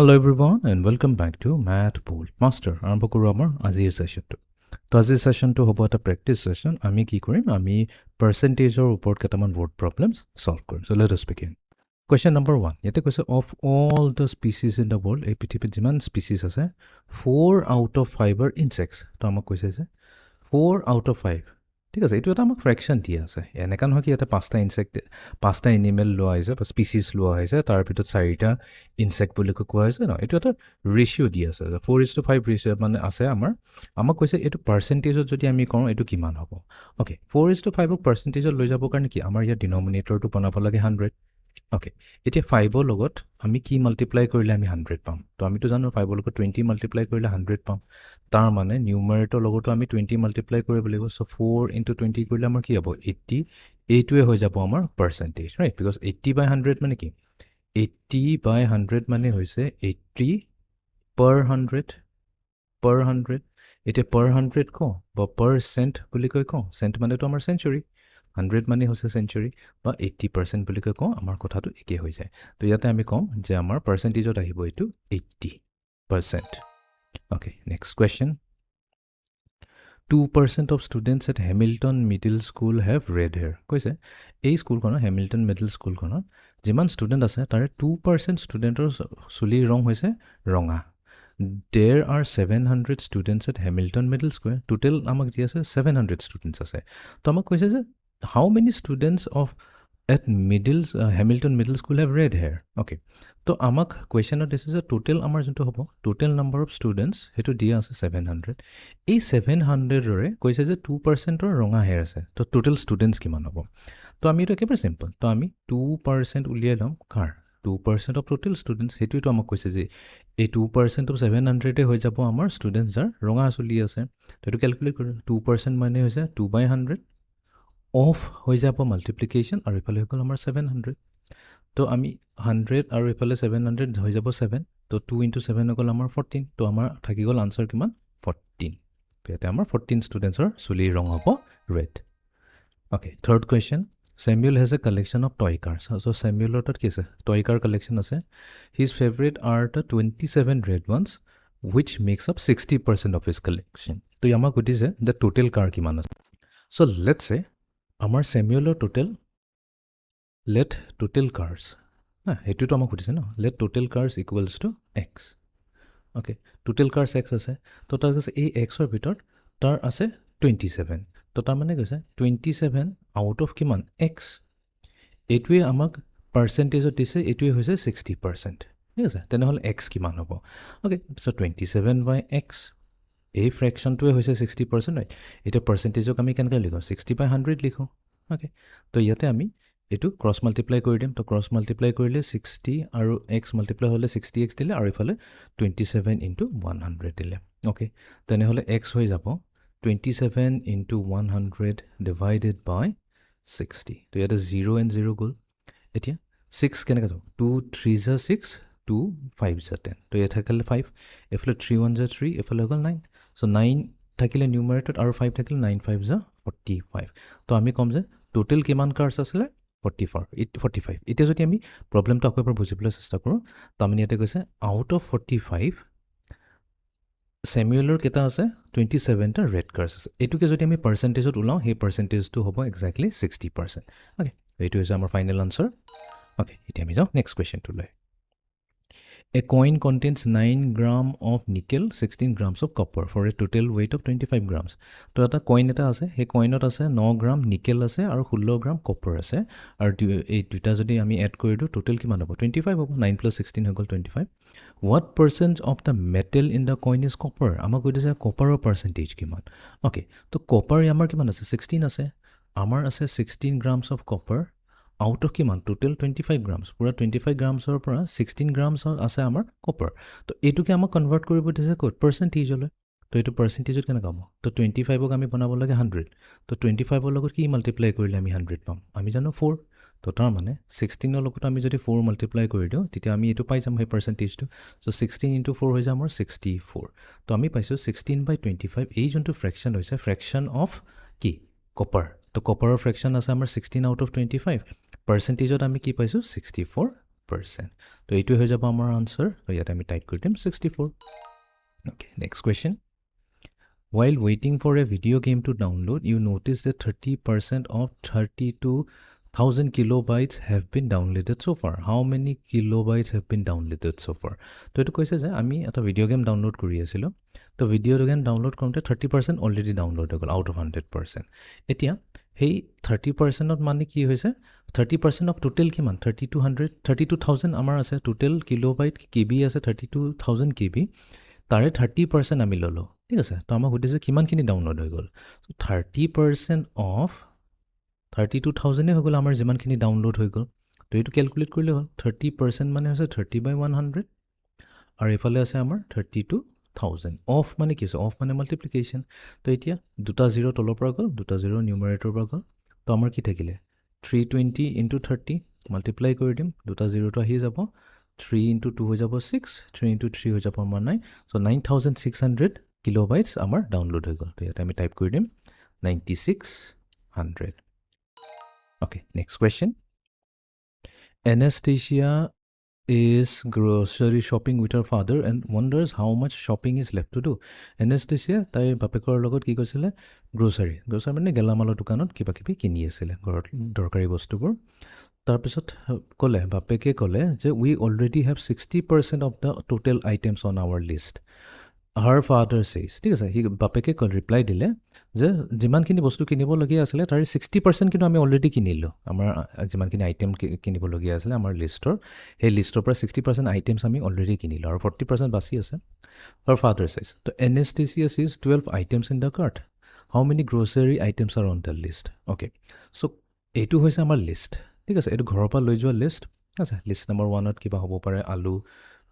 Hello everyone and welcome back to MATHBOLTMASTER. আৰম্ভ কৰোঁ আমাৰ আজিৰ সেশনটো। তো আজিৰ সেশনটো হ'ব এটা প্ৰেক্টিছ সেশন। আমি কি কৰিম? আমি পাৰ্চেন্টেজৰ ওপৰত কেইটামান word problems solve কৰিম। So let us begin. Question number 1. ইয়াতে কৈছে of all the species in the world, এই পৃথিৱীত যিমান species আছে, 4 out of 5 are insects. তো আমাক কৈছে যে 4 out of 5 ঠিক আছে, এইটো এটা আমাক ফ্ৰেকশ্যন দিয়া আছে। এনেকুৱা নহয় কি ইয়াতে 5টা ইনচেক্ট 5টা এনিমেল লোৱা হৈছে বা স্পিচিছ লোৱা হৈছে, তাৰ ভিতৰত 4টা ইনচেক্ট বুলি কোৱা হৈছে ন। এইটো এটা ৰেচিঅ' দি আছে, 4:5 ৰেচিঅ' মানে আছে আমাৰ। আমাক কৈছে এইটো পাৰ্চেণ্টেজত যদি আমি কওঁ এইটো কিমান হ'ব। অ'কে, 4:5ক পাৰ্চেণ্টেজত লৈ যাবৰ কাৰণে কি আমাৰ ইয়াৰ ডিনমিনেটৰটো বনাব লাগে 100। অ'কে, এতিয়া 5ৰ লগত আমি কি মাল্টিপ্লাই কৰিলে আমি 100 পাম? তো আমিতো জানো 5ৰ লগত 20 মাল্টিপ্লাই কৰিলে 100 পাম। তাৰ মানে নিউমাৰেটৰ লগতো আমি 20 মাল্টিপ্লাই কৰিব লাগিব। চ' 4 × 20 কৰিলে আমাৰ কি হ'ব? 80। এইটোৱে হৈ যাব আমাৰ পাৰ্চেণ্টেজ, ৰাইট? বিকজ 80/100 মানে কি? 80/100 মানে হৈছে 80 per 100 এতিয়া per 100 কওঁ বা per cent বুলি কৈ কওঁ। চেণ্ট মানেতো আমাৰ চেঞ্চুৰী, 100 মানে হৈছে চেঞ্চুৰী, বা 80% বুলি কৈ কওঁ, আমাৰ কথাটো একে হৈ যায়। তো ইয়াতে আমি কম যে আমাৰ পাৰ্চেণ্টেজত আহিব এইটো 80%। Okay, next question. 2% of students at Hamilton Middle School have red hair. কৈছে এই স্কুলখনত, হেমিল্টন মিডল স্কুলখনত যিমান ষ্টুডেণ্ট আছে তাৰে 2% ষ্টুডেণ্টৰ চুলিৰ ৰং হৈছে ৰঙা। There are 700 students at Hamilton Middle School. Total আমাক দি আছে 700 ষ্টুডেণ্টছ আছে। তো আমাক কৈছে যে how many students of at Hamilton Middle School have red hair? Okay, তো আমাক কুৱেশ্যনত দিছে যে টোটেল আমাৰ যোনটো হ'ব টোটেল নাম্বাৰ অফ ষ্টুডেণ্টছ সেইটো দিয়া আছে 700। এই 700ৰে কৈছে যে 2%ৰ ৰঙা হেয়াৰ আছে। তো টোটেল ষ্টুডেণ্টছ কিমান হ'ব? তো আমি এইটো একেবাৰে চিম্পল। তো আমি 2% উলিয়াই ল'ম। কাৰ 2% অফ টোটেল ষ্টুডেণ্টছ? সেইটোৱেতো আমাক কৈছে যে এই 2% অফ 700 হৈ যাব আমাৰ ষ্টুডেণ্টছ যাৰ ৰঙা চুলি আছে। তো এইটো কেলকুলেট কৰিম। 2% মানে হৈছে 2/100 অফ হৈ যাব মাল্টিপ্লিকেশ্যন, আৰু ইফালে হৈ গ'ল আমাৰ 700। তো আমি 100 আৰু ইফালে 700 হৈ যাব 7। তো 2 × 7 হৈ গ'ল আমাৰ 14। তো আমাৰ থাকি গ'ল আনচাৰ কিমান? 14। তো ইয়াতে আমাৰ 14 ষ্টুডেণ্টছৰ চুলিৰ ৰং হ'ব red. Okay, third question. Samuel has a collection of toy cars. So Samuelৰ তাত কি আছে? টয় কাৰ কালেকশ্যন আছে। His favorite are the 27 red ones which makes up 60% of his collection. তো আমাক সুধিছে যে টোটেল কাৰ কিমান আছে। চ' লেটছ চে আমাৰ চেমিউলৰ লেট টোটেল কাৰ্ছ, সেইটোতো আমাক সুধিছে ন। Let total cars equals to X. Okay, total cars X আছে। তো তাৰ কৈছে এই এক্সৰ ভিতৰত তাৰ আছে 27। তো তাৰমানে কৈছে 27 আউট অফ কিমান? এক্স। এইটোৱে আমাক পাৰ্চেণ্টেজত দিছে, এইটোৱে হৈছে 60%। ঠিক আছে, তেনেহ'লে এক্স কিমান হ'ব? অ'কে, চ' 27/x এই ফ্ৰেকশ্যনটোৱে হৈছে 60%, ৰাইট? এতিয়া পাৰ্চেণ্টেজক আমি কেনেকৈ লিখোঁ? 60/100 লিখোঁ। অ'কে, তো ইয়াতে আমি এইটো ক্ৰছ মাল্টিপ্লাই কৰি দিম। তো ক্ৰছ মাল্টিপ্লাই কৰিলে 60 আৰু এক্স মাল্টিপ্লাই হ'লে 60x দিলে, আৰু ইফালে 27 × 100 দিলে। অ'কে, তেনেহ'লে এক্স হৈ যাব 27 × 100 ডিভাইডেড বাই 60। তো ইয়াতে 0 and 0 গ'ল। এতিয়া 6 কেনেকৈ যাব? 2 3 × 6, 2 5 × 10। তো ইয়াত থাকিলে 5, এইফালে 3 1 × 3, এইফালে হৈ গ'ল 9। চ' 9 থাকিলে নিউমাৰেটত, আৰু 5 থাকিলে 9 5 × 45। তো আমি ক'ম যে টোটেল কিমান কাৰ্ছ আছিলে? 45। এতিয়া যদি আমি প্ৰব্লেমটো আকৌ এবাৰ বুজিবলৈ চেষ্টা কৰোঁ, তাৰমানে ইয়াতে কৈছে আউট অফ 45 চেমিউলৰ কেইটা আছে? 27টা ৰেড কাৰ্ছ আছে। এইটোকে যদি আমি পাৰ্চেণ্টেজত ওলাওঁ, সেই পাৰ্চেণ্টেজটো হ'ব এক্সেক্টলি 60%। অ'কে, এইটো হৈছে আমাৰ ফাইনেল আনচাৰ। অ'কে, এতিয়া আমি যাওঁ next কুৱেশ্যনটোলৈ। A coin contains 9 grams of nickel, 16 grams of copper for a total weight of 25 grams. তো এটা কইন এটা আছে, সেই কইনত আছে 9 গ্ৰাম নিকেল আছে আৰু 16 গ্ৰাম কপাৰ আছে, আৰু এই দুটা যদি আমি এড কৰি দিওঁ টোটেল কিমান হ'ব? 25 হ'ব। 9 + 16 হৈ গ'ল 25। What percent of the metal in the coin is copper? আমাক সুধিছে কপাৰৰ পাৰ্চেণ্টেজ কিমান। অ'কে, তো কপাৰ আমাৰ কিমান আছে? 16 আছে। আমাৰ আছে 16 grams of copper out of কিমান? Total 25 grams. পূৰা 25 গ্ৰামছৰ পৰা 16 গ্ৰামছ আছে আমাৰ কপাৰ। তো এইটোকে আমাক কনভাৰ্ট কৰিব দিছে ক'ত? পাৰ্চেণ্টেজলৈ। তো এইটো পাৰ্চেণ্টেজত কেনেকৈ হ'ব? তো 25ক আমি বনাব লাগে 100। তো 25ৰ লগত কি মাল্টিপ্লাই কৰিলে আমি 100 পাম? আমি জানো 4। তো তাৰমানে 16ৰ লগত আমি যদি 4 মাল্টিপ্লাই কৰি দিওঁ, তেতিয়া আমি এইটো পাই যাম, সেই পাৰ্চেণ্টেজটো। চ' 16 × 4 হৈ যায় আমাৰ 64। তো আমি পাইছোঁ 16/25। এই যোনটো ফ্ৰেকশ্যন হৈছে, ফ্ৰেকশ্যন অফ কি? কপাৰ। তো কপাৰৰ ফ্ৰেকশ্যন আছে আমাৰ 16 আউট অফ 25। পাৰ্চেণ্টেজত আমি কি পাইছোঁ? 64 100%. তো এইটো হৈ যাব আমাৰ আনসাৰ তো ইয়াতে আমি টাইপ কৰি দিম 64 okay next question while waiting for a video game to download you notice that 30% of 32,000 kilobytes have been downloaded so far how many kilobytes have been downloaded so far তো এটো কৈছে যে আমি এটা ভিডিও গেম ডাউনলোড কৰি আছিলো তো video game download কৰোঁতে 30% অলৰেডি ডাউনলোড হৈ গ'ল আউট অফ 100% এতিয়া সেই 30% ত মানে কি হৈছে 30% অফ টোটেল কিমান 32,000 আমাৰ আছে টোটেল কিলোবাইট কেবি আছে 32,000 কেবি তাৰে 30% আমি ললো ঠিক আছে তো আমাক সুধিছে কিমানখিনি ডাউনলোড হৈ গ'ল সো 30% অফ 32,000 হৈ গ'ল আমাৰ যিমানখিনি ডাউনলোড হৈ গ'ল তো এইটো ক্যালকুলেট কৰিলে হ'ল 30% মানে হৈছে 30/100 আৰু এফালে আছে আমাৰ 32,000 অফ মানে কি হৈছে অফ মানে মাল্টিপ্লিকেশ্যন তো এতিয়া দুটা জিৰ' তলৰ পৰা গ'ল দুটা জিৰ' নিউমাৰেটৰ পৰা গ'ল তো আমাৰ কি থাকিলে 320 into 30 মাল্টিপ্লাই কৰি দিম দুটা জিৰ'টো আহি যাব 3 into 2 হৈ যাব 6 3 into 3 হৈ যাব আমাৰ 9 so 9600 kilobytes আমাৰ ডাউনলোড হৈ গ'ল তো ইয়াতে আমি টাইপ কৰি দিম 9600 okay next question Anastasia is grocery shopping with her father and wonders how much shopping is left to do Anastasia তাই বাপেকৰ লগত কি কৰিছিলে গ্ৰোচাৰী মানে গেলামালৰ দোকানত কিবা কিবি কিনি আছিল ঘৰত দৰকাৰী বস্তুবোৰ তাৰপিছত ক'লে বাপেকে ক'লে যে we already have 60% of the total items on our list her father says ঠিক আছে হি বাপেকে কল ৰিপ্লাই দিলে যে যিমানখিনি বস্তু কিনিবলগীয়া আছিলে তাৰ 60% কিন্তু আমি অলৰেডি কিনিলো আমাৰ যিমানখিনি আইটেম কিনিবলগীয়া আছিলে আমাৰ লিষ্টৰ সেই লিষ্টৰ পৰা 60% আইটেমছ আমি অলৰেডি কিনিলো আৰু 40% বাকি আছে her father says তো Anastasia sees 12 items in the cart how many grocery items are on the list okay so এইটো হৈছে আমাৰ লিষ্ট ঠিক আছে এইটো ঘৰৰ পৰা লৈ যোৱা লিষ্ট আছে লিষ্ট নম্বৰ 1ত কিবা হ'ব পাৰে আলু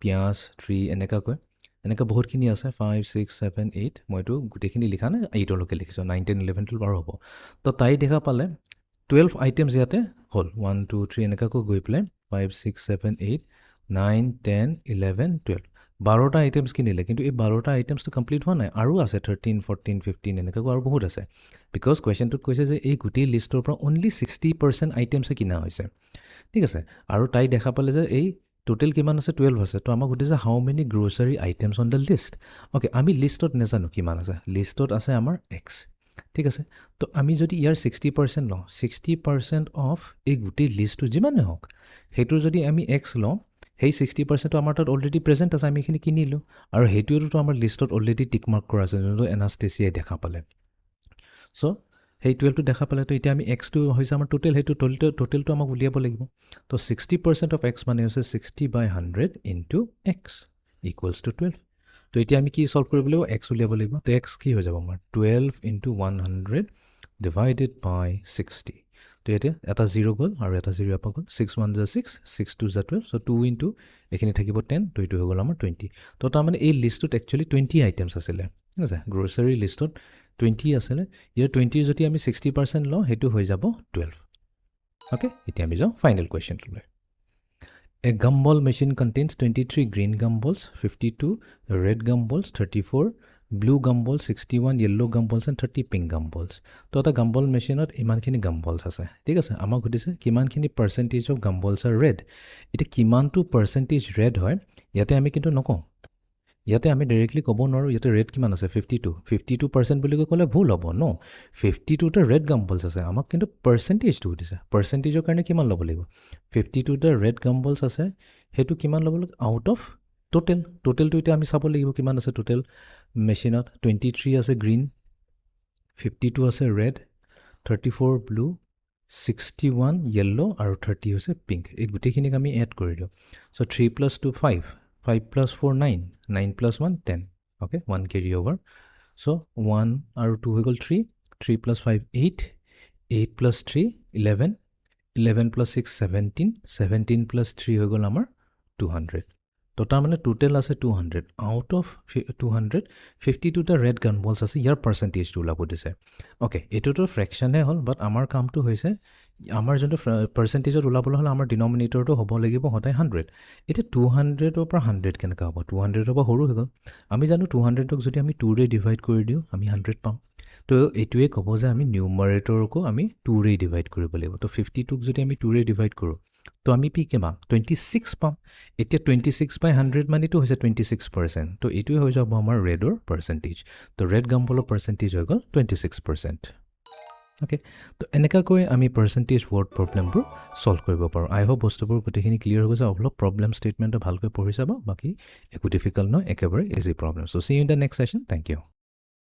পিয়াজ 3 এনেকা কয় এনেকা বহুতখিনি আছে 5 6 7 8 মইতো গুটেখিনি লিখা নাই 8 লৈকে লিখিছো 9 10 11 12 বাৰ হ'ব তো তাই দেখা পালে 12 আইটেমছ ইয়াতে হ'ল 1 2 3 এনেকা কো গৈ প্লে 5 6 7 8 9 10 11 12 12টা আইটেমছ কিনিলে কিন্তু এই 12টা আইটেমছটো কমপ্লিট হোৱা নাই আৰু আছে 13 14 15 এনেকা কো আৰু বহুত আছে বিকজ কোৱেশ্চনটোত কৈছে যে এই গুটি লিষ্টৰ পৰা অনলি 60% আইটেমছ কিনা হৈছে ঠিক আছে আৰু তাই দেখা পালে যে এই টোটেল কিমান আছে 12 আছে তো আমাক সুধিছে how many grocery items on the list okay আমি লিষ্টত নেজানো কিমান আছে লিষ্টত আছে আমাৰ এক্স ঠিক আছে তো আমি যদি ইয়াৰ 60% লওঁ 60% অফ এই গোটেই লিষ্টটো যিমানে হওক সেইটো যদি আমি এক্স লওঁ সেই 60%টো আমাৰ তাত অলৰেডি প্ৰেজেণ্ট আছে আমি এইখিনি কিনিলোঁ আৰু সেইটোতো আমাৰ লিষ্টত অলৰেডি টিক মাৰ্ক কৰা আছে যোনটো এনাষ্টেচিয়াই দেখা পালে চ' সেই 12টো দেখা পালে তো এতিয়া আমি এক্সটো হৈছে আমাৰ টোটেল সেইটো টোটেলটো আমাক উলিয়াব লাগিব তো 60% অফ এক্স মানে হৈছে 60/100 ইনটু এক্স ইকুৱেলছ টু 12 তো এতিয়া আমি কি সলভ কৰিব লাগিব এক্স উলিয়াব লাগিব তো এক্স কি হৈ যাব আমাৰ 12 ইনটু 100 ডিভাইডেড বাই 60 তো এতিয়া এটা 0 গ'ল আৰু এটা 0 আপা গ'ল 6 1 = 6 6 2 = 12 so 2 ইনটু এখিনি থাকিব 10 তো এইটো হৈ গ'ল আমাৰ 20 তো তাৰমানে এই লিষ্টটোত একচুৱেলি 20 আইটেমছ আছিলে ঠিক আছে গ্ৰোচাৰী লিষ্টত 20 আছিলে ইয়াৰ 20 যদি আমি 60% লওঁ হেতু হৈ যাব 12 ওকে এতিয়া আমি যাও final কোৱেশ্চনটোলৈ A gumball machine contains 23 green gumballs, 52 red gumballs, 34 blue gumballs, 61 yellow gumballs and 30 pink gumballs. তো এটা gumball machineত ইমানখিনি gumballs আছে ঠিক আছে আমাক সুধিছে কিমানখিনি percentage of gumballs are red এটা কিমানটো পাৰ্চেন্টেজ red হয় ইয়াতে আমি কিন্তু নকওঁ ইয়াতে আমি ডাইৰেক্টলি ক'ব নোৱাৰো ইয়াতে ৰেড কিমান আছে 52% বুলি ক'লে ভুল হ'ব ন 52টা ৰেড গাম্বলছ আছে আমাক কিন্তু পাৰ্চেন্টেজটো দিছে পাৰ্চেন্টেজৰ কাৰণে কিমান ল'ব লাগিব 52টা ৰেড গাম্বলছ আছে হেতু কিমান ল'ব লাগিব আউট অফ টোটেলটো এতিয়া আমি চাব লাগিব কিমান আছে টোটেল মেচিনত 23 আছে গ্ৰীন 52 আছে ৰেড 34 ব্লু 61 yellow আৰু 30 হৈছে পিংক এই গুটিখিনিক আমি এড কৰি দিওঁ so 3 + 2 5 5 + 4 9 9 + 1 10 okay 1 carry over so 1 আৰু 2 হৈ গ'ল 3 3 + 5 8 8 + 3 11 11 + 6 17 17 + 3 হৈ গ'ল আমাৰ 200 তো তাৰ মানে টোটেল আছে 200 আউট অফ 200 52টা ৰেড গানবলছ আছে ইয়াৰ পাৰ্চেন্টেজটো ওলাব দিছে ওকে এটোটো ফ্ৰেকশনহে হ'ল বাট আমাৰ কামটো হৈছে আমাৰ যোনটো পাৰ্চেন্টেজত ওলাবলৈ হ'লে আমাৰ ডিনমিনেটৰটো হ'ব লাগিব হদাই 100 এটা 200 ৰ পৰা 100 কেনেকা হ'ব 200 ৰ পৰা সৰু হৈ গ'ল আমি জানো 200 ক যদি আমি 2 ৰে ডিভাইড কৰি দিও আমি 100 পাম তো এইটোৱে ক'ব যে আমি নিউমাৰেটৰকো আমি 2 ৰে ডিভাইড কৰিব লাগিব তো 52 ক যদি আমি 2 ৰে ডিভাইড কৰো তো আমি পি কে পাম 26 পাম এতিয়া 26 বাই 100 মানেতো হৈছে 26%, তো এইটোৱে হৈ যাব আমাৰ ৰেডৰ পাৰ্চেণ্টেজ। তো ৰেড গাম্বলৰ পাৰ্চেণ্টেজ হৈ গ'ল 26%। অ'কে, তো এনেকুৱাকৈ আমি পাৰ্চেণ্টেজ ৱৰ্ড প্ৰব্লেমবোৰ ছল্ভ কৰিব পাৰোঁ। আই হোপ বস্তুবোৰ গোটেইখিনি ক্লিয়াৰ হৈ গৈছে। অলপ প্ৰব্লেম ষ্টেটমেণ্টটো ভালকৈ পঢ়ি চাব, বাকী একো ডিফিকাল্ট নহয়, একেবাৰে easy problem. So' see you in the next session. Thank U.